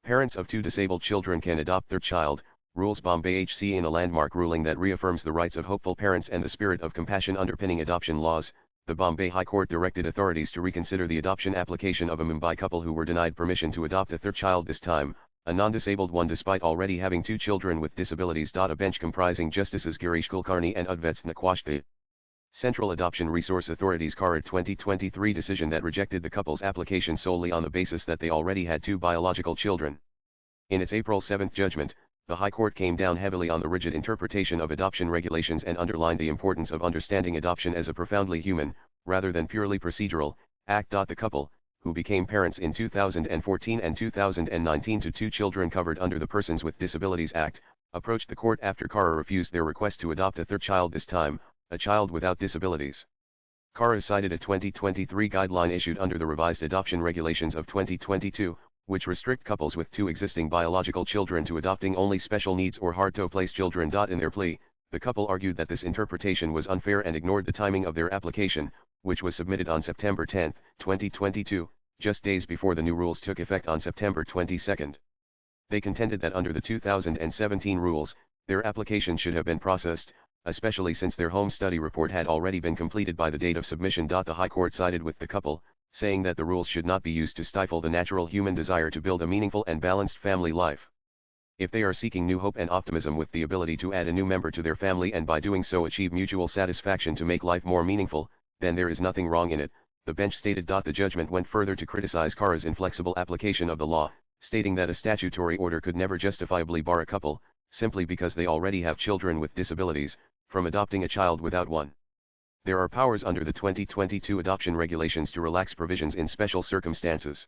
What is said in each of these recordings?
Parents of two disabled children can adopt their child, rules Bombay HC in a landmark ruling that reaffirms the rights of hopeful parents and the spirit of compassion underpinning adoption laws. The Bombay High Court directed authorities to reconsider the adoption application of a Mumbai couple who were denied permission to adopt a third child, this time a non-disabled one, despite already having two children with disabilities. A bench comprising Justices Girish Kulkarni and Udvetsna quashed the Central Adoption Resource Authority's CARA 2023 decision that rejected the couple's application solely on the basis that they already had two biological children. In its April 7 judgment, the High Court came down heavily on the rigid interpretation of adoption regulations and underlined the importance of understanding adoption as a profoundly human, rather than purely procedural, act. The couple, who became parents in 2014 and 2019 to two children covered under the Persons with Disabilities Act, approached the court after CARA refused their request to adopt a third child, this time a child without disabilities. CARA cited a 2023 guideline issued under the revised adoption regulations of 2022, which restrict couples with two existing biological children to adopting only special needs or hard-to-place children. In their plea, the couple argued that this interpretation was unfair and ignored the timing of their application, which was submitted on September 10, 2022, just days before the new rules took effect on September 22. They contended that under the 2017 rules, their application should have been processed, especially since their home study report had already been completed by the date of submission. The High Court sided with the couple, saying that the rules should not be used to stifle the natural human desire to build a meaningful and balanced family life. If they are seeking new hope and optimism with the ability to add a new member to their family and by doing so achieve mutual satisfaction to make life more meaningful, then there is nothing wrong in it, the bench stated. The judgment went further to criticize CARA's inflexible application of the law, stating that a statutory order could never justifiably bar a couple, simply because they already have children with disabilities, from adopting a child without one. There are powers under the 2022 adoption regulations to relax provisions in special circumstances.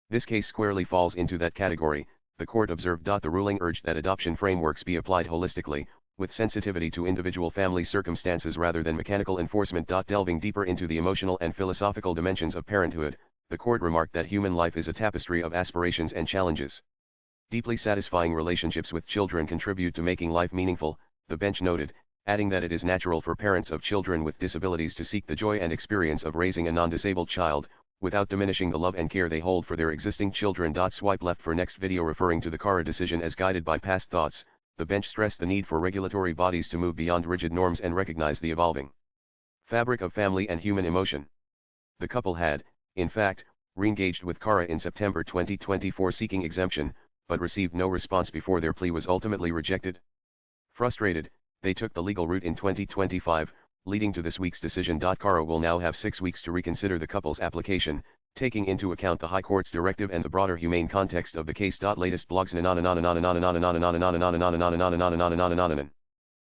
This case squarely falls into that category, the court observed. The ruling urged that adoption frameworks be applied holistically, with sensitivity to individual family circumstances rather than mechanical enforcement. Delving deeper into the emotional and philosophical dimensions of parenthood, the court remarked that human life is a tapestry of aspirations and challenges. Deeply satisfying relationships with children contribute to making life meaningful, the bench noted, adding that it is natural for parents of children with disabilities to seek the joy and experience of raising a non-disabled child, without diminishing the love and care they hold for their existing children. Swipe left for next video. Referring to the CARA decision as guided by past thoughts, the bench stressed the need for regulatory bodies to move beyond rigid norms and recognize the evolving fabric of family and human emotion. The couple had, in fact, re-engaged with CARA in September 2024 seeking exemption, but received no response before their plea was ultimately rejected. Frustrated, they took the legal route in 2025, leading to this week's decision. CARA will now have 6 weeks to reconsider the couple's application, taking into account the High Court's directive and the broader humane context of the case. Latest blogs.